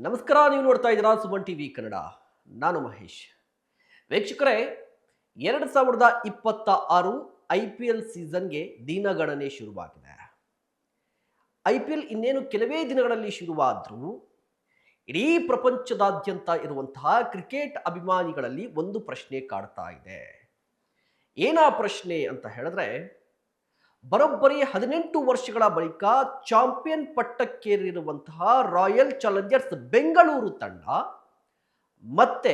ನಮಸ್ಕಾರ. ನೀವು ನೋಡ್ತಾ ಇದ್ದೀರಾ ಸುಮನ್ ಟಿವಿ ಕನ್ನಡ. ನಾನು ಮಹೇಶ್. ವೀಕ್ಷಕರೇ, 2026 IPL ಸೀಸನ್ಗೆ ದಿನಗಣನೆ ಶುರುವಾಗಿದೆ. IPL ಇನ್ನೇನು ಕೆಲವೇ ದಿನಗಳಲ್ಲಿ ಶುರುವಾದರೂ ಇಡೀ ಪ್ರಪಂಚದಾದ್ಯಂತ ಇರುವಂತಹ ಕ್ರಿಕೆಟ್ ಅಭಿಮಾನಿಗಳಲ್ಲಿ ಒಂದು ಪ್ರಶ್ನೆ ಕಾಡ್ತಾ ಇದೆ. ಏನಾ ಪ್ರಶ್ನೆ ಅಂತ ಹೇಳಿದ್ರೆ, ಬರೋಬ್ಬರಿ 18 ವರ್ಷಗಳ ಬಳಿಕ ಚಾಂಪಿಯನ್ ಪಟ್ಟಕ್ಕೇರಿರುವಂತಹ ರಾಯಲ್ ಚಾಲೆಂಜರ್ಸ್ ಬೆಂಗಳೂರು ತಂಡ ಮತ್ತೆ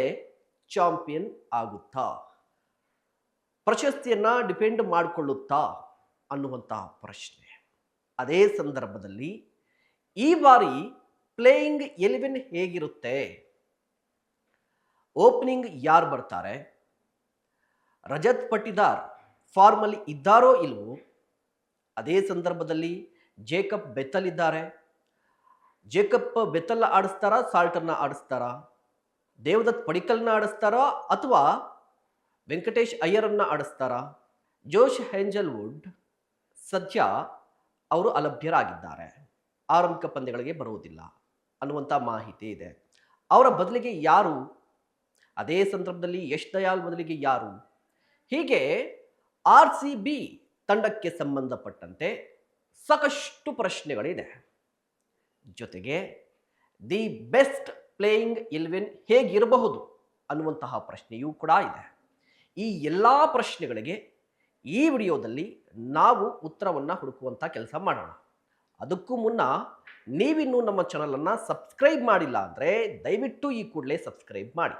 ಚಾಂಪಿಯನ್ ಆಗುತ್ತಾ, ಪ್ರಶಸ್ತಿಯನ್ನ ಡಿಪೆಂಡ್ ಮಾಡಿಕೊಳ್ಳುತ್ತಾ ಅನ್ನುವಂತಹ ಪ್ರಶ್ನೆ. ಅದೇ ಸಂದರ್ಭದಲ್ಲಿ ಈ ಬಾರಿ ಪ್ಲೇಯಿಂಗ್ 11 ಹೇಗಿರುತ್ತೆ, ಓಪನಿಂಗ್ ಯಾರು ಬರ್ತಾರೆ, ರಜತ್ ಪಟಿದಾರ್ ಫಾರ್ಮಲ್ಲಿ ಇದ್ದಾರೋ ಇಲ್ವೋ, ಅದೇ ಸಂದರ್ಭದಲ್ಲಿ ಜೇಕಬ್ ಬೆಥಲ್ ಇದ್ದಾರೆ. ಜೇಕಬ್ ಬೆಥಲ್ ಆಡಿಸ್ತಾರಾ, ಸಾಲ್ಟರ್ನ ಆಡಿಸ್ತಾರಾ, ದೇವದತ್ ಪಡಿಕಲ್ನ ಆಡಿಸ್ತಾರಾ ಅಥವಾ ವೆಂಕಟೇಶ್ ಅಯ್ಯರನ್ನ ಆಡಿಸ್ತಾರಾ? ಜೋಶ್ ಹೇಂಜಲ್ವುಡ್ ಸದ್ಯ ಅವರು ಅಲಭ್ಯರಾಗಿದ್ದಾರೆ, ಆರಂಭಿಕ ಪಂದ್ಯಗಳಿಗೆ ಬರುವುದಿಲ್ಲ ಅನ್ನುವಂಥ ಮಾಹಿತಿ ಇದೆ. ಅವರ ಬದಲಿಗೆ ಯಾರು? ಅದೇ ಸಂದರ್ಭದಲ್ಲಿ ಯಶ್ ದಯಾಲ್ ಬದಲಿಗೆ ಯಾರು? ಹೀಗೆ RCB ತಂಡಕ್ಕೆ ಸಂಬಂಧಪಟ್ಟಂತೆ ಸಾಕಷ್ಟು ಪ್ರಶ್ನೆಗಳಿದೆ. ಜೊತೆಗೆ ದಿ ಬೆಸ್ಟ್ ಪ್ಲೇಯಿಂಗ್ 11 ಹೇಗಿರಬಹುದು ಅನ್ನುವಂತಹ ಪ್ರಶ್ನೆಯೂ ಕೂಡ ಇದೆ. ಈ ಎಲ್ಲ ಪ್ರಶ್ನೆಗಳಿಗೆ ಈ ವಿಡಿಯೋದಲ್ಲಿ ನಾವು ಉತ್ತರವನ್ನು ಹುಡುಕುವಂಥ ಕೆಲಸ ಮಾಡೋಣ. ಅದಕ್ಕೂ ಮುನ್ನ ನೀವಿನ್ನೂ ನಮ್ಮ ಚಾನಲನ್ನು ಸಬ್ಸ್ಕ್ರೈಬ್ ಮಾಡಿಲ್ಲ ಅಂದರೆ ದಯವಿಟ್ಟು ಈ ಕೂಡಲೇ ಸಬ್ಸ್ಕ್ರೈಬ್ ಮಾಡಿ.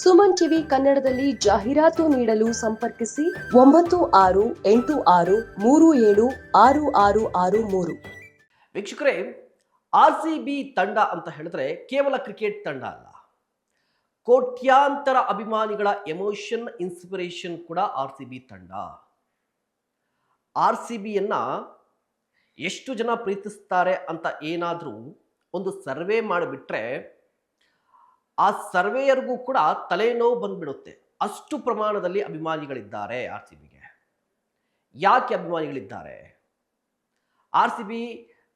ಸುಮನ್ ಟಿವಿ ಕನ್ನಡದಲ್ಲಿ ಜಾಹೀರಾತು ನೀಡಲು ಸಂಪರ್ಕಿಸಿ 9686376663. ವೀಕ್ಷಕರೇ, RCB ತಂಡ ಅಂತ ಹೇಳಿದ್ರೆ ಕೇವಲ ಕ್ರಿಕೆಟ್ ತಂಡ ಅಲ್ಲ, ಕೋಟ್ಯಾಂತರ ಅಭಿಮಾನಿಗಳ ಎಮೋಷನ್, ಇನ್ಸ್ಪಿರೇಷನ್ ಕೂಡ RCB ತಂಡ. RCBಯನ್ನ ಎಷ್ಟು ಜನ ಪ್ರೀತಿಸ್ತಾರೆ ಅಂತ ಏನಾದರೂ ಒಂದು ಸರ್ವೆ ಮಾಡಿಬಿಟ್ರೆ ಆ ಸರ್ವೇಯರ್ಗೂ ಕೂಡ ತಲೆನೋವು ಬಂದ್ಬಿಡುತ್ತೆ. ಅಷ್ಟು ಪ್ರಮಾಣದಲ್ಲಿ ಅಭಿಮಾನಿಗಳಿದ್ದಾರೆ RCBಗೆ. ಯಾಕೆ ಅಭಿಮಾನಿಗಳಿದ್ದಾರೆ? RCB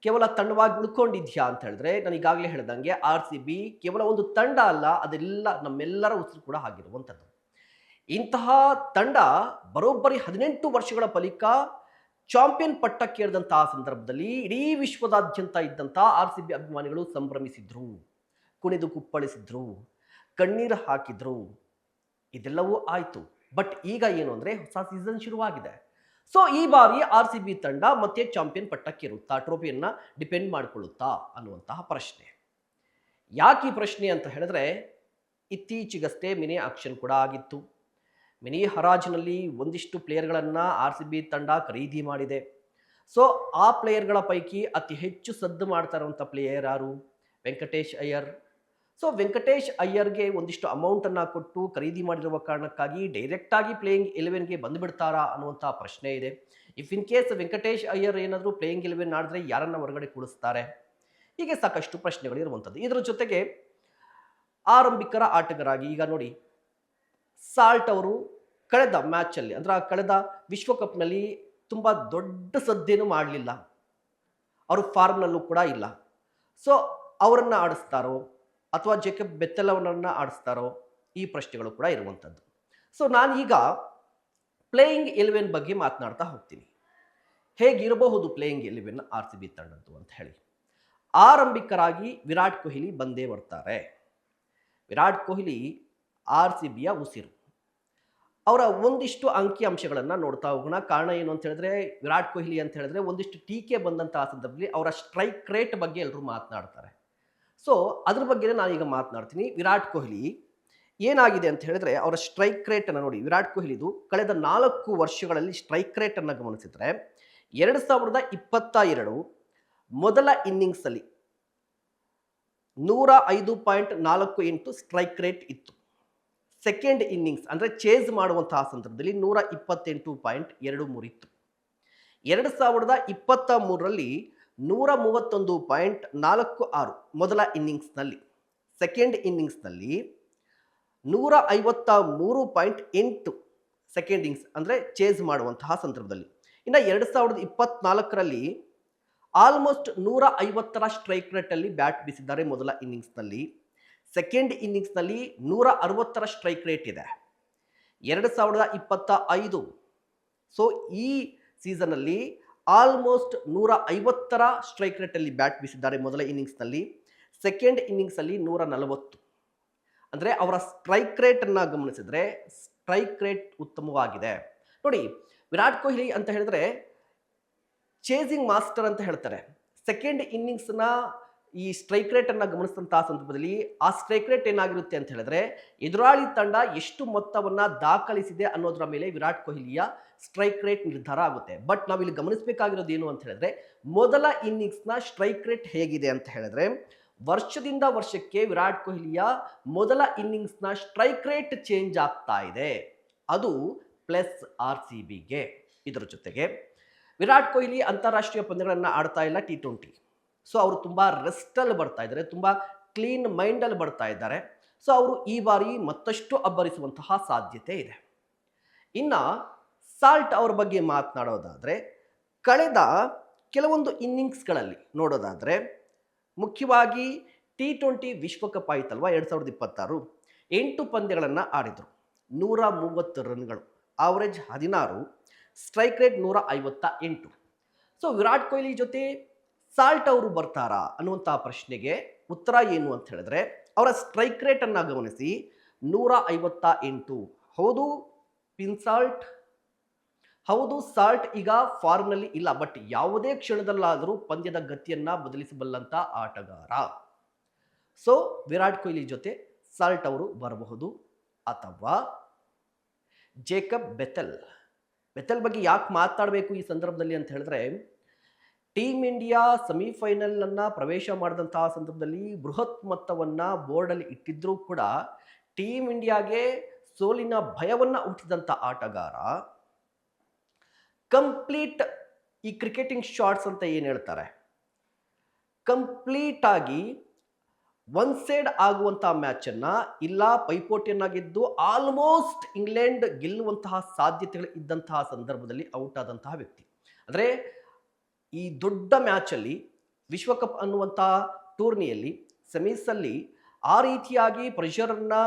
ಕೇವಲ ತಂಡವಾಗಿ ಉಳ್ಕೊಂಡಿದ್ಯಾ ಅಂತ ಹೇಳಿದ್ರೆ, ನಾನು ಈಗಾಗಲೇ ಹೇಳ್ದಂಗೆ RCB ಕೇವಲ ಒಂದು ತಂಡ ಅಲ್ಲ, ಅದೆಲ್ಲ ನಮ್ಮೆಲ್ಲರ ಉಸಿರು ಕೂಡ ಆಗಿರುವಂಥದ್ದು. ಇಂತಹ ತಂಡ ಬರೋಬ್ಬರಿ 18 ವರ್ಷಗಳ ಬಳಿಕ ಚಾಂಪಿಯನ್ ಪಟ್ಟಕ್ಕೇರಿದಂತಹ ಸಂದರ್ಭದಲ್ಲಿ ಇಡೀ ವಿಶ್ವದಾದ್ಯಂತ ಇದ್ದಂಥ RCB ಅಭಿಮಾನಿಗಳು ಸಂಭ್ರಮಿಸಿದ್ರು, ಕುಣಿದು ಕುಪ್ಪಳಿಸಿದ್ರು, ಕಣ್ಣೀರು ಹಾಕಿದ್ರು. ಇದೆಲ್ಲವೂ ಆಯಿತು. ಬಟ್ ಈಗ ಏನು ಅಂದರೆ ಹೊಸ ಸೀಸನ್ ಶುರುವಾಗಿದೆ. ಸೊ ಈ ಬಾರಿ RCB ತಂಡ ಮತ್ತೆ ಚಾಂಪಿಯನ್ ಪಟ್ಟಕ್ಕೇರುತ್ತಾ, ಟ್ರೋಫಿಯನ್ನು ಡಿಪೆಂಡ್ ಮಾಡಿಕೊಳ್ಳುತ್ತಾ ಅನ್ನುವಂತಹ ಪ್ರಶ್ನೆ. ಯಾಕೆ ಈ ಪ್ರಶ್ನೆ ಅಂತ ಹೇಳಿದ್ರೆ, ಇತ್ತೀಚೆಗಷ್ಟೇ ಮಿನಿ ಆಕ್ಷನ್ ಕೂಡ ಆಗಿತ್ತು. ಮಿನಿ ಹರಾಜಿನಲ್ಲಿ ಒಂದಿಷ್ಟು ಪ್ಲೇಯರ್ಗಳನ್ನು RCB ತಂಡ ಖರೀದಿ ಮಾಡಿದೆ. ಸೊ ಆ ಪ್ಲೇಯರ್ಗಳ ಪೈಕಿ ಅತಿ ಹೆಚ್ಚು ಸದ್ದು ಮಾಡ್ತಾ ಇರುವಂಥ ಪ್ಲೇಯರ್ ಯಾರು? ವೆಂಕಟೇಶ್ ಅಯ್ಯರ್. ಸೊ ವೆಂಕಟೇಶ್ ಅಯ್ಯರ್ಗೆ ಒಂದಿಷ್ಟು ಅಮೌಂಟನ್ನು ಕೊಟ್ಟು ಖರೀದಿ ಮಾಡಿರುವ ಕಾರಣಕ್ಕಾಗಿ ಡೈರೆಕ್ಟಾಗಿ ಪ್ಲೇಯಿಂಗ್ 11ಗೆ ಬಂದುಬಿಡ್ತಾರಾ ಅನ್ನುವಂಥ ಪ್ರಶ್ನೆ ಇದೆ. If in case Venkatesh Iyer ಏನಾದರೂ ಪ್ಲೇಯಿಂಗ್ 11 ಆಡಿದ್ರೆ ಯಾರನ್ನ ಹೊರಗಡೆ ಕೂಡಿಸ್ತಾರೆ? ಹೀಗೆ ಸಾಕಷ್ಟು ಪ್ರಶ್ನೆಗಳಿರುವಂಥದ್ದು. ಇದರ ಜೊತೆಗೆ ಆರಂಭಿಕರ ಆಟಗಾರಾಗಿ ಈಗ ನೋಡಿ, ಸಾಲ್ಟ್ ಅವರು ಕಳೆದ ಮ್ಯಾಚಲ್ಲಿ ಅಂದರೆ ಕಳೆದ ವಿಶ್ವಕಪ್ನಲ್ಲಿ ತುಂಬ ದೊಡ್ಡ ಸದ್ದೇನು ಮಾಡಲಿಲ್ಲ, ಅವರು ಫಾರ್ಮ್ನಲ್ಲೂ ಕೂಡ ಇಲ್ಲ. ಸೊ ಅವರನ್ನು ಆಡಿಸ್ತಾರೋ ಅಥವಾ ಜೇಕಬ್ ಬೆಥೆಲ್ ಅವರನ್ನು ಆಡಿಸ್ತಾರೋ, ಈ ಪ್ರಶ್ನೆಗಳು ಕೂಡ ಇರುವಂಥದ್ದು. ಸೊ ನಾನೀಗ ಪ್ಲೇಯಿಂಗ್ 11 ಬಗ್ಗೆ ಮಾತನಾಡ್ತಾ ಹೋಗ್ತೀನಿ. ಹೇಗಿರಬಹುದು ಪ್ಲೇಯಿಂಗ್ 11 RCB ತಂಡದ್ದು ಅಂತ ಹೇಳಿ. ಆರಂಭಿಕರಾಗಿ ವಿರಾಟ್ ಕೊಹ್ಲಿ ಬಂದೇ ಬರ್ತಾರೆ. ವಿರಾಟ್ ಕೊಹ್ಲಿ RCBಯ ಉಸಿರು. ಅವರ ಒಂದಿಷ್ಟು ಅಂಕಿ ಅಂಶಗಳನ್ನು ನೋಡ್ತಾ ಹೋಗೋಣ. ಕಾರಣ ಏನು ಅಂತ ಹೇಳಿದ್ರೆ, ವಿರಾಟ್ ಕೊಹ್ಲಿ ಅಂತ ಹೇಳಿದ್ರೆ ಒಂದಿಷ್ಟು ಟೀಕೆ ಬಂದಂತಹ ಸಂದರ್ಭದಲ್ಲಿ ಅವರ ಸ್ಟ್ರೈಕ್ ರೇಟ್ ಬಗ್ಗೆ ಎಲ್ಲರೂ ಮಾತನಾಡ್ತಾರೆ. ಸೊ ಅದ್ರ ಬಗ್ಗೆ ನಾನೀಗ ಮಾತನಾಡ್ತೀನಿ. ವಿರಾಟ್ ಕೊಹ್ಲಿ ಏನಾಗಿದೆ ಅಂತ ಹೇಳಿದ್ರೆ, ಅವರ ಸ್ಟ್ರೈಕ್ ರೇಟನ್ನು ನೋಡಿ. ವಿರಾಟ್ ಕೊಹ್ಲಿದು ಕಳೆದ 4 ವರ್ಷಗಳಲ್ಲಿ ಸ್ಟ್ರೈಕ್ ರೇಟನ್ನು ಗಮನಿಸಿದ್ರೆ 2022 ಮೊದಲ ಇನ್ನಿಂಗ್ಸಲ್ಲಿ 105.48 ಸ್ಟ್ರೈಕ್ ರೇಟ್ ಇತ್ತು. ಸೆಕೆಂಡ್ ಇನ್ನಿಂಗ್ಸ್ ಅಂದರೆ ಚೇಸ್ ಮಾಡುವಂತಹ ಸಂದರ್ಭದಲ್ಲಿ 128.23 ಇತ್ತು. 2023ರಲ್ಲಿ 131.46 ಮೊದಲ ಇನ್ನಿಂಗ್ಸ್ನಲ್ಲಿ. ಸೆಕೆಂಡ್ ಇನ್ನಿಂಗ್ಸ್ನಲ್ಲಿ 153.8 ಸೆಕೆಂಡ್ ಇನ್ನಿಂಗ್ಸ್ ಅಂದರೆ ಚೇಸ್ ಮಾಡುವಂತಹ ಸಂದರ್ಭದಲ್ಲಿ. ಇನ್ನು 2024ರಲ್ಲಿ ಆಲ್ಮೋಸ್ಟ್ 150ರ ಸ್ಟ್ರೈಕ್ ರೇಟಲ್ಲಿ ಬ್ಯಾಟ್ ಬೀಸಿದ್ದಾರೆ ಮೊದಲ ಇನ್ನಿಂಗ್ಸ್ನಲ್ಲಿ. ಸೆಕೆಂಡ್ ಇನ್ನಿಂಗ್ಸ್ನಲ್ಲಿ 160ರ ಸ್ಟ್ರೈಕ್ ರೇಟ್ ಇದೆ 2025. ಸೊ ಈ ಸೀಸನ್ನಲ್ಲಿ ಆಲ್ಮೋಸ್ಟ್ 150ರ ಸ್ಟ್ರೈಕ್ ರೇಟಲ್ಲಿ ಬ್ಯಾಟ್ ಬೀಸಿದ್ದಾರೆ ಮೊದಲ ಇನ್ನಿಂಗ್ಸ್ನಲ್ಲಿ. ಸೆಕೆಂಡ್ ಇನ್ನಿಂಗ್ಸಲ್ಲಿ 140. ಅಂದರೆ ಅವರ ಸ್ಟ್ರೈಕ್ ರೇಟನ್ನು ಗಮನಿಸಿದರೆ ಸ್ಟ್ರೈಕ್ ರೇಟ್ ಉತ್ತಮವಾಗಿದೆ. ನೋಡಿ, ವಿರಾಟ್ ಕೊಹ್ಲಿ ಅಂತ ಹೇಳಿದ್ರೆ ಚೇಸಿಂಗ್ ಮಾಸ್ಟರ್ ಅಂತ ಹೇಳ್ತಾರೆ. ಸೆಕೆಂಡ್ ಇನ್ನಿಂಗ್ಸ್ನ ಈ ಸ್ಟ್ರೈಕ್ ರೇಟನ್ನು ಗಮನಿಸಿದಂತಹ ಸಂದರ್ಭದಲ್ಲಿ ಆ ಸ್ಟ್ರೈಕ್ ರೇಟ್ ಏನಾಗಿರುತ್ತೆ ಅಂತ ಹೇಳಿದ್ರೆ ಎದುರಾಳಿ ತಂಡ ಎಷ್ಟು ಮೊತ್ತವನ್ನು ದಾಖಲಿಸಿದೆ ಅನ್ನೋದರ ಮೇಲೆ ವಿರಾಟ್ ಕೊಹ್ಲಿಯ ಸ್ಟ್ರೈಕ್ ರೇಟ್ ನಿರ್ಧಾರ ಆಗುತ್ತೆ. ಬಟ್ ನಾವಿಲ್ಲಿ ಗಮನಿಸಬೇಕಾಗಿರೋದು ಏನು ಅಂತ ಹೇಳಿದ್ರೆ ಮೊದಲ ಇನ್ನಿಂಗ್ಸ್ನ ಸ್ಟ್ರೈಕ್ ರೇಟ್ ಹೇಗಿದೆ ಅಂತ ಹೇಳಿದ್ರೆ ವರ್ಷದಿಂದ ವರ್ಷಕ್ಕೆ ವಿರಾಟ್ ಕೊಹ್ಲಿಯ ಮೊದಲ ಇನ್ನಿಂಗ್ಸ್ನ ಸ್ಟ್ರೈಕ್ ರೇಟ್ ಚೇಂಜ್ ಆಗ್ತಾ ಇದೆ. ಅದು ಪ್ಲಸ್ RCBಗೆ. ಇದರ ಜೊತೆಗೆ ವಿರಾಟ್ ಕೊಹ್ಲಿ ಅಂತಾರಾಷ್ಟ್ರೀಯ ಪಂದ್ಯಗಳನ್ನು ಆಡ್ತಾ ಇಲ್ಲ T20. ಸೊ ಅವರು ತುಂಬ ರೆಸ್ಟಲ್ಲಿ ಬರ್ತಾ ಇದ್ದಾರೆ, ತುಂಬ ಕ್ಲೀನ್ ಮೈಂಡಲ್ಲಿ ಬರ್ತಾ ಇದ್ದಾರೆ. ಸೊ ಅವರು ಈ ಬಾರಿ ಮತ್ತಷ್ಟು ಅಬ್ಬರಿಸುವಂತಹ ಸಾಧ್ಯತೆ ಇದೆ. ಇನ್ನು ಸಾಲ್ಟ್ ಅವ್ರ ಬಗ್ಗೆ ಮಾತನಾಡೋದಾದರೆ ಕಳೆದ ಕೆಲವೊಂದು ಇನ್ನಿಂಗ್ಸ್ಗಳಲ್ಲಿ ನೋಡೋದಾದರೆ ಮುಖ್ಯವಾಗಿ T20 ವಿಶ್ವಕಪ್ ಆಯಿತಲ್ವ 2026, 8 ಪಂದ್ಯಗಳನ್ನು ಆಡಿದರು, 130 ರನ್ಗಳು, average 16, strike rate 158. So Virat Kohli ಜೊತೆ ಸಾಲ್ಟ್ ಅವರು ಬರ್ತಾರಾ ಅನ್ನುವಂಥ ಪ್ರಶ್ನೆಗೆ ಉತ್ತರ ಏನು ಅಂತ ಹೇಳಿದ್ರೆ ಅವರ ಸ್ಟ್ರೈಕ್ ರೇಟನ್ನು ಗಮನಿಸಿ 158. ಹೌದು ಪಿನ್ಸಾಲ್ಟ್, ಹೌದು ಸಾಲ್ಟ್ ಈಗ ಫಾರ್ಮ್ನಲ್ಲಿ ಇಲ್ಲ, ಬಟ್ ಯಾವುದೇ ಕ್ಷಣದಲ್ಲಾದರೂ ಪಂದ್ಯದ ಗತಿಯನ್ನು ಬದಲಿಸಬಲ್ಲಂಥ ಆಟಗಾರ. ಸೊ ವಿರಾಟ್ ಕೊಹ್ಲಿ ಜೊತೆ ಸಾಲ್ಟ್ ಅವರು ಬರಬಹುದು. ಅಥವಾ ಜೇಕಬ್ ಬೆಥೆಲ್ ಬಗ್ಗೆ ಯಾಕೆ ಮಾತಾಡಬೇಕು ಈ ಸಂದರ್ಭದಲ್ಲಿ ಅಂತ ಹೇಳಿದ್ರೆ ಟೀಮ್ ಇಂಡಿಯಾ ಸೆಮಿಫೈನಲ್ ಅನ್ನ ಪ್ರವೇಶ ಮಾಡಿದಂತಹ ಸಂದರ್ಭದಲ್ಲಿ ಬೃಹತ್ ಮೊತ್ತವನ್ನ ಬೋರ್ಡಲ್ಲಿ ಇಟ್ಟಿದ್ರೂ ಕೂಡ ಟೀಮ್ ಇಂಡಿಯಾಗೆ ಸೋಲಿನ ಭಯವನ್ನ ಹುಟ್ಟಿದಂಥ ಆಟಗಾರ. ಕಂಪ್ಲೀಟ್ ಈ ಕ್ರಿಕೆಟಿಂಗ್ ಶಾಟ್ಸ್ ಅಂತ ಏನು ಹೇಳ್ತಾರೆ, ಕಂಪ್ಲೀಟ್ ಆಗಿ ಒನ್ ಸೈಡ್ ಆಗುವಂಥ ಮ್ಯಾಚನ್ನು ಇಲ್ಲ ಪೈಪೋಟಿಯನ್ನ ಗೆದ್ದು ಆಲ್ಮೋಸ್ಟ್ ಇಂಗ್ಲೆಂಡ್ ಗೆಲ್ಲುವಂತಹ ಸಾಧ್ಯತೆಗಳು ಇದ್ದಂತಹ ಸಂದರ್ಭದಲ್ಲಿ ಔಟ್ ಆದಂತಹ ವ್ಯಕ್ತಿ. ಅಂದರೆ ಈ ದೊಡ್ಡ ಮ್ಯಾಚಲ್ಲಿ ವಿಶ್ವಕಪ್ ಅನ್ನುವಂಥ ಟೂರ್ನಿಯಲ್ಲಿ ಸೆಮೀಸಲ್ಲಿ ಆ ರೀತಿಯಾಗಿ ಪ್ರೆಷರನ್ನು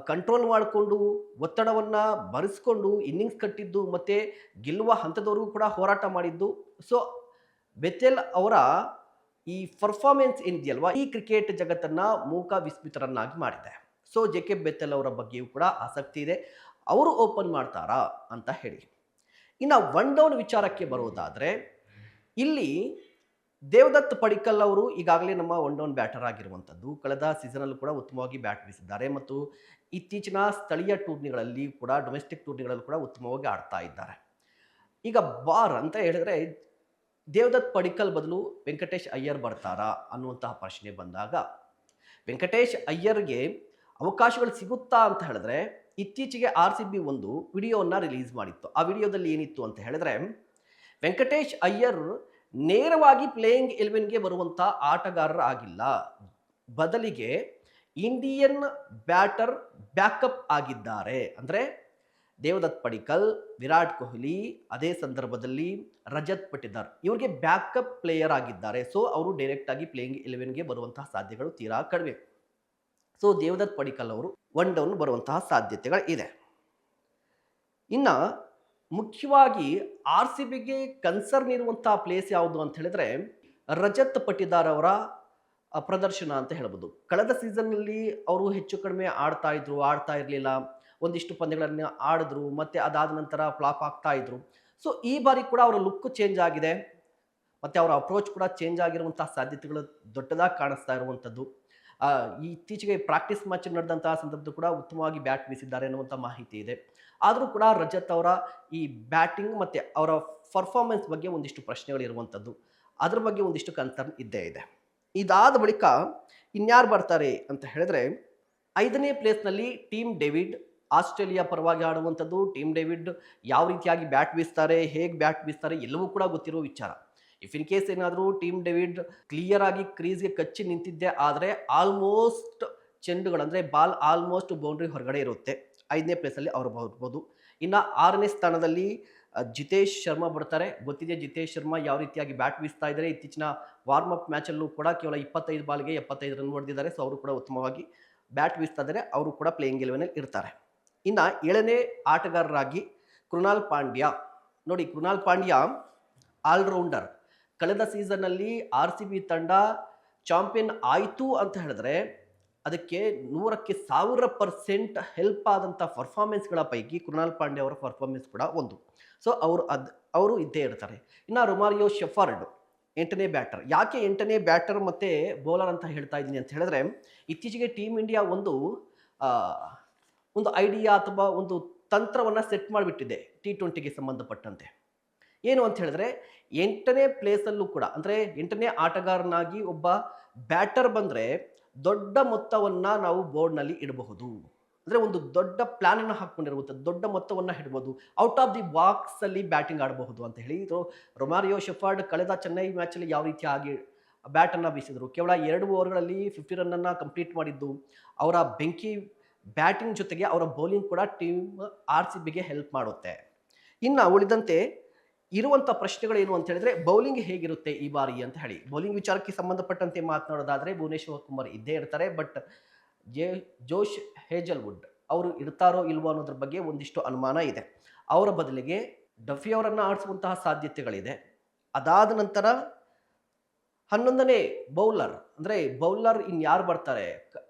ಕಂಟ್ರೋಲ್ ಮಾಡಿಕೊಂಡು ಒತ್ತಡವನ್ನು ಭರಿಸ್ಕೊಂಡು ಇನ್ನಿಂಗ್ಸ್ ಕಟ್ಟಿದ್ದು ಮತ್ತು ಗೆಲ್ಲುವ ಹಂತದವರೆಗೂ ಕೂಡ ಹೋರಾಟ ಮಾಡಿದ್ದು. ಸೊ ಬೆಥೆಲ್ ಅವರ ಈ ಪರ್ಫಾರ್ಮೆನ್ಸ್ ಏನಿದೆಯಲ್ವಾ ಈ ಕ್ರಿಕೆಟ್ ಜಗತ್ತನ್ನು ಮೂಕ ವಿಸ್ಮಿತರನ್ನಾಗಿ ಮಾಡಿದೆ. ಸೊ ಜೆ.ಕೆ. ಬೆಥೆಲ್ ಅವರ ಬಗ್ಗೆಯೂ ಕೂಡ ಆಸಕ್ತಿ ಇದೆ, ಅವರು ಓಪನ್ ಮಾಡ್ತಾರಾ ಅಂತ ಹೇಳಿ. ಇನ್ನು ಒನ್ ಡೌನ್ ವಿಚಾರಕ್ಕೆ ಬರೋದಾದರೆ ಇಲ್ಲಿ ದೇವದತ್ ಪಡಿಕ್ಕಲ್ ಅವರು ಈಗಾಗಲೇ ನಮ್ಮ ಒನ್ ಡೌನ್ ಬ್ಯಾಟರ್ ಆಗಿರುವಂಥದ್ದು, ಕಳೆದ ಸೀಸನಲ್ಲೂ ಕೂಡ ಉತ್ತಮವಾಗಿ ಬ್ಯಾಟ್ ಬೀಸಿದ್ದಾರೆ ಮತ್ತು ಇತ್ತೀಚಿನ ಸ್ಥಳೀಯ ಟೂರ್ನಿಗಳಲ್ಲಿ ಕೂಡ ಡೊಮೆಸ್ಟಿಕ್ ಟೂರ್ನಿಗಳಲ್ಲೂ ಕೂಡ ಉತ್ತಮವಾಗಿ ಆಡ್ತಾ ಇದ್ದಾರೆ. ಈಗ ಬಾರ್ ಅಂತ ಹೇಳಿದ್ರೆ ದೇವದತ್ ಪಡಿಕ್ಕಲ್ ಬದಲು ವೆಂಕಟೇಶ್ ಅಯ್ಯರ್ ಬರ್ತಾರಾ ಅನ್ನುವಂತಹ ಪ್ರಶ್ನೆ ಬಂದಾಗ ವೆಂಕಟೇಶ್ ಅಯ್ಯರ್ಗೆ ಅವಕಾಶಗಳು ಸಿಗುತ್ತಾ ಅಂತ ಹೇಳಿದ್ರೆ ಇತ್ತೀಚೆಗೆ RCB ಒಂದು ವಿಡಿಯೋವನ್ನು ರಿಲೀಸ್ ಮಾಡಿತ್ತು. ಆ ವಿಡಿಯೋದಲ್ಲಿ ಏನಿತ್ತು ಅಂತ ಹೇಳಿದ್ರೆ ವೆಂಕಟೇಶ್ ಅಯ್ಯರ್ ನೇರವಾಗಿ ಪ್ಲೇಯಿಂಗ್ 11ಗೆ ಬರುವಂಥ ಆಟಗಾರರ ಆಗಿಲ್ಲ, ಬದಲಿಗೆ ಇಂಡಿಯನ್ ಬ್ಯಾಟರ್ ಬ್ಯಾಕಪ್ ಆಗಿದ್ದಾರೆ. ಅಂದರೆ ದೇವದತ್ ಪಡಿಕ್ಕಲ್, ವಿರಾಟ್ ಕೊಹ್ಲಿ, ಅದೇ ಸಂದರ್ಭದಲ್ಲಿ ರಜತ್ ಪಟಿದಾರ್ ಇವರಿಗೆ ಬ್ಯಾಕಪ್ ಪ್ಲೇಯರ್ ಆಗಿದ್ದಾರೆ. ಸೊ ಅವರು ಡೈರೆಕ್ಟ್ ಆಗಿ ಪ್ಲೇಯಿಂಗ್ 11ಗೆ ಬರುವಂತಹ ಸಾಧ್ಯತೆಗಳು ತೀರಾ ಕಡಿಮೆ. ಸೊ ದೇವದತ್ ಪಡಿಕ್ಕಲ್ ಅವರು ಒನ್ ಡೌನ್ ಬರುವಂತಹ ಸಾಧ್ಯತೆಗಳು ಇದೆ. ಇನ್ನು ಮುಖ್ಯವಾಗಿ RCBಗೆ ಕನ್ಸರ್ನ್ ಇರುವಂತಹ ಪ್ಲೇಸ್ ಯಾವುದು ಅಂತ ಹೇಳಿದ್ರೆ ರಜತ್ ಪಟಿದಾರ್ ಅವರ ಪ್ರದರ್ಶನ ಅಂತ ಹೇಳ್ಬೋದು. ಕಳೆದ ಸೀಸನ್ನಲ್ಲಿ ಅವರು ಹೆಚ್ಚು ಕಡಿಮೆ ಆಡ್ತಾ ಇರಲಿಲ್ಲ, ಒಂದಿಷ್ಟು ಪಂದ್ಯಗಳನ್ನು ಆಡಿದ್ರು, ಮತ್ತು ಅದಾದ ನಂತರ ಫ್ಲಾಪ್ ಆಗ್ತಾ ಇದ್ರು. ಸೊ ಈ ಬಾರಿ ಕೂಡ ಅವರ ಲುಕ್ ಚೇಂಜ್ ಆಗಿದೆ ಮತ್ತು ಅವರ ಅಪ್ರೋಚ್ ಕೂಡ ಚೇಂಜ್ ಆಗಿರುವಂಥ ಸಾಧ್ಯತೆಗಳು ದೊಡ್ಡದಾಗಿ ಕಾಣಿಸ್ತಾ ಇರುವಂಥದ್ದು. ಈ ಇತ್ತೀಚೆಗೆ ಪ್ರಾಕ್ಟೀಸ್ ಮ್ಯಾಚ್ ನಡೆದಂತಹ ಸಂದರ್ಭದಲ್ಲಿ ಕೂಡ ಉತ್ತಮವಾಗಿ ಬ್ಯಾಟ್ ಬೀಸಿದ್ದಾರೆ ಅನ್ನುವಂಥ ಮಾಹಿತಿ ಇದೆ. ಆದರೂ ಕೂಡ ರಜತ್ ಅವರ ಈ ಬ್ಯಾಟಿಂಗ್ ಮತ್ತು ಅವರ ಪರ್ಫಾರ್ಮೆನ್ಸ್ ಬಗ್ಗೆ ಒಂದಿಷ್ಟು ಪ್ರಶ್ನೆಗಳಿರುವಂಥದ್ದು, ಅದ್ರ ಬಗ್ಗೆ ಒಂದಿಷ್ಟು ಕನ್ಸರ್ನ್ ಇದ್ದೇ ಇದೆ. ಇದಾದ ಬಳಿಕ ಇನ್ಯಾರು ಬರ್ತಾರೆ ಅಂತ ಹೇಳಿದ್ರೆ 5ನೇ ಪ್ಲೇಸ್ನಲ್ಲಿ ಟೀಮ್ ಡೇವಿಡ್, ಆಸ್ಟ್ರೇಲಿಯಾ ಪರವಾಗಿ ಆಡುವಂಥದ್ದು. ಟೀಮ್ ಡೇವಿಡ್ ಯಾವ ರೀತಿಯಾಗಿ ಬ್ಯಾಟ್ ಬೀಸ್ತಾರೆ, ಹೇಗೆ ಬ್ಯಾಟ್ ಬೀಸ್ತಾರೆ ಎಲ್ಲವೂ ಕೂಡ ಗೊತ್ತಿರೋ ವಿಚಾರ. ಇಫ್ ಇನ್ ಕೇಸ್ ಏನಾದರೂ ಟೀಮ್ ಡೇವಿಡ್ ಕ್ಲಿಯರ್ ಆಗಿ ಕ್ರೀಸ್ಗೆ ಕಚ್ಚಿ ನಿಂತಿದ್ದೆ ಆದರೆ ಆಲ್ಮೋಸ್ಟ್ ಚೆಂಡುಗಳಂದರೆ ಬಾಲ್ ಆಲ್ಮೋಸ್ಟ್ ಬೌಂಡ್ರಿ ಹೊರಗಡೆ ಇರುತ್ತೆ, 5ನೇ ಪ್ಲೇಸಲ್ಲಿ ಅವರು ಬರ್ಬೋದು. ಇನ್ನು 6ನೇ ಸ್ಥಾನದಲ್ಲಿ ಜಿತೇಶ್ ಶರ್ಮಾ ಬರ್ತಾರೆ. ಗೊತ್ತಿದೆ ಜಿತೇಶ್ ಶರ್ಮಾ ಯಾವ ರೀತಿಯಾಗಿ ಬ್ಯಾಟ್ ಬೀಸ್ತಾ ಇದ್ದಾರೆ. ಇತ್ತೀಚಿನ ವಾರ್ಮ್ ಅಪ್ ಮ್ಯಾಚಲ್ಲೂ ಕೂಡ ಕೇವಲ 25 ಬಾಲ್ಗೆ 75 ರನ್ ಹೊಡೆದಿದ್ದಾರೆ. ಸೊ ಅವರು ಕೂಡ ಉತ್ತಮವಾಗಿ ಬ್ಯಾಟ್ ಬೀಸ್ತಾ ಇದ್ದಾರೆ. ಅವರು ಕೂಡ ಪ್ಲೇಯಿಂಗ್ 11 ಇರ್ತಾರೆ. ಇನ್ನು 7ನೇ ಆಟಗಾರರಾಗಿ ಕೃಣಾಲ್ ಪಾಂಡ್ಯ. ನೋಡಿ, ಕೃಣಾಲ್ ಪಾಂಡ್ಯ ಆಲ್ರೌಂಡರ್. ಕಳೆದ ಸೀಸನ್ನಲ್ಲಿ RCB ತಂಡ ಚಾಂಪಿಯನ್ ಆಯಿತು ಅಂತ ಹೇಳಿದ್ರೆ ಅದಕ್ಕೆ 100ಕ್ಕೆ 1000% ಹೆಲ್ಪ್ ಆದಂಥ ಪರ್ಫಾರ್ಮೆನ್ಸ್ಗಳ ಪೈಕಿ ಕೃಣಾಲ್ ಪಾಂಡ್ಯ ಅವರ ಪರ್ಫಾರ್ಮೆನ್ಸ್ ಕೂಡ ಒಂದು. ಸೊ ಅವರು ಇದ್ದೇ ಇರ್ತಾರೆ. ಇನ್ನು ರೊಮಾರಿಯೋ ಶೆಫರ್ಡ್ 8ನೇ ಬ್ಯಾಟರ್. ಯಾಕೆ 8ನೇ ಬ್ಯಾಟರ್ ಮತ್ತು ಬೌಲರ್ ಅಂತ ಹೇಳ್ತಾ ಇದ್ದೀನಿ ಅಂತ ಹೇಳಿದ್ರೆ, ಇತ್ತೀಚೆಗೆ ಟೀಮ್ ಇಂಡಿಯಾ ಒಂದು ಐಡಿಯಾ ಅಥವಾ ಒಂದು ತಂತ್ರವನ್ನು ಸೆಟ್ ಮಾಡಿಬಿಟ್ಟಿದೆ T20ಗೆ ಸಂಬಂಧಪಟ್ಟಂತೆ. ಏನು ಅಂತ ಹೇಳಿದ್ರೆ, 8ನೇ ಪ್ಲೇಸಲ್ಲೂ ಕೂಡ ಅಂದರೆ 8ನೇ ಆಟಗಾರನಾಗಿ ಒಬ್ಬ ಬ್ಯಾಟರ್ ಬಂದರೆ ದೊಡ್ಡ ಮೊತ್ತವನ್ನು ನಾವು ಬೋರ್ಡ್ನಲ್ಲಿ ಇಡಬಹುದು. ಅಂದರೆ ಒಂದು ದೊಡ್ಡ ಪ್ಲಾನನ್ನು ಹಾಕ್ಕೊಂಡಿರುವಂಥ ದೊಡ್ಡ ಮೊತ್ತವನ್ನು ಇಡ್ಬೋದು. ಔಟ್ ಆಫ್ ದಿ ಬಾಕ್ಸಲ್ಲಿ ಬ್ಯಾಟಿಂಗ್ ಆಡಬಹುದು ಅಂತ ಹೇಳಿ ರೊಮಾರಿಯೋ ಶೆಫರ್ಡ್ ಕಳೆದ ಚೆನ್ನೈ ಮ್ಯಾಚಲ್ಲಿ ಯಾವ ರೀತಿಯಾಗಿ ಬ್ಯಾಟನ್ನು ಬೀಸಿದರು. ಕೇವಲ 2 ಓವರ್ಗಳಲ್ಲಿ 50 ರನ್ನನ್ನು ಕಂಪ್ಲೀಟ್ ಮಾಡಿದ್ದು. ಅವರ ಬೆಂಕಿ ಬ್ಯಾಟಿಂಗ್ ಜೊತೆಗೆ ಅವರ ಬೌಲಿಂಗ್ ಕೂಡ ಟೀಮ್ RCBಗೆ ಹೆಲ್ಪ್ ಮಾಡುತ್ತೆ. ಇನ್ನು ಉಳಿದಂತೆ ಇರುವಂಥ ಪ್ರಶ್ನೆಗಳೇನು ಅಂತ ಹೇಳಿದ್ರೆ, ಬೌಲಿಂಗ್ ಹೇಗಿರುತ್ತೆ ಈ ಬಾರಿ ಅಂತ ಹೇಳಿ. ಬೌಲಿಂಗ್ ವಿಚಾರಕ್ಕೆ ಸಂಬಂಧಪಟ್ಟಂತೆ ಮಾತನಾಡೋದಾದರೆ ಭುವನೇಶ್ವರ್ ಕುಮಾರ್ ಇದ್ದೇ ಇರ್ತಾರೆ. ಬಟ್ ಜೋಶ್ ಹೇಜಲ್ವುಡ್ ಅವರು ಇರ್ತಾರೋ ಇಲ್ವೋ ಅನ್ನೋದ್ರ ಬಗ್ಗೆ ಒಂದಿಷ್ಟು ಅನುಮಾನ ಇದೆ. ಅವರ ಬದಲಿಗೆ ಡಫಿ ಅವರನ್ನು ಆಡಿಸುವಂತಹ ಸಾಧ್ಯತೆಗಳಿದೆ. ಅದಾದ ನಂತರ 11ನೇ ಬೌಲರ್ ಅಂದರೆ ಬೌಲರ್ ಇನ್ಯಾರು ಬರ್ತಾರೆ.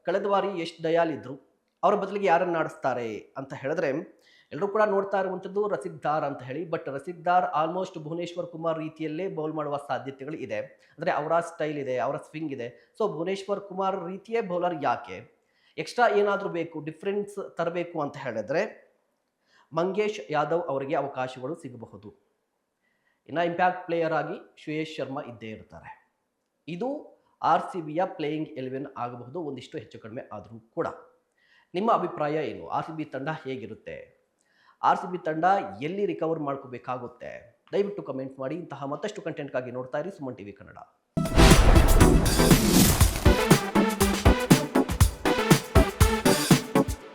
ಕಳೆದ ಬಾರಿ ಯಶ್ ದಯಾಲ್ ಇದ್ರು, ಅವರ ಬದಲಿಗೆ ಯಾರನ್ನು ಆಡಿಸ್ತಾರೆ ಅಂತ ಹೇಳಿದ್ರೆ ಎಲ್ಲರೂ ಕೂಡ ನೋಡ್ತಾ ಇರುವಂಥದ್ದು ರಸಿಕ್ ದಾರ್ ಅಂತ ಹೇಳಿ. ಬಟ್ ರಸಿಕ್ ದಾರ್ ಆಲ್ಮೋಸ್ಟ್ ಭುವನೇಶ್ವರ್ ಕುಮಾರ್ ರೀತಿಯಲ್ಲೇ ಬೌಲ್ ಮಾಡುವ ಸಾಧ್ಯತೆಗಳು ಇದೆ. ಅಂದರೆ ಅವರ ಸ್ಟೈಲ್ ಇದೆ, ಅವರ ಸ್ವಿಂಗ್ ಇದೆ. ಸೊ ಭುವನೇಶ್ವರ್ ಕುಮಾರ್ ರೀತಿಯೇ ಬೌಲರ್ ಯಾಕೆ, ಎಕ್ಸ್ಟ್ರಾ ಏನಾದರೂ ಬೇಕು, ಡಿಫ್ರೆನ್ಸ್ ತರಬೇಕು ಅಂತ ಹೇಳಿದ್ರೆ ಮಂಗೇಶ್ ಯಾದವ್ ಅವರಿಗೆ ಅವಕಾಶಗಳು ಸಿಗಬಹುದು. ಇನ್ನು ಇಂಪ್ಯಾಕ್ಟ್ ಪ್ಲೇಯರ್ ಆಗಿ ಶ್ರೇಯಸ್ ಶರ್ಮಾ ಇದ್ದೇ ಇರ್ತಾರೆ. ಇದು RCBಯ ಪ್ಲೇಯಿಂಗ್ 11 ಆಗಬಹುದು, ಒಂದಿಷ್ಟು ಹೆಚ್ಚು ಕಡಿಮೆ ಆದರೂ ಕೂಡ. ನಿಮ್ಮ ಅಭಿಪ್ರಾಯ ಏನು? RCB ತಂಡ ಹೇಗಿರುತ್ತೆ? RCB ತಂಡ ಎಲ್ಲಿ ರಿಕವರ್ ಮಾಡ್ಕೋಬೇಕಾಗುತ್ತೆ? ದಯವಿಟ್ಟು ಕಮೆಂಟ್ ಮಾಡಿ. ಇಂತಹ ಮತ್ತಷ್ಟು ಕಂಟೆಂಟ್ಗಾಗಿ ನೋಡ್ತಾ ಇರಿ ಸುಮನ್ TV ಕನ್ನಡ.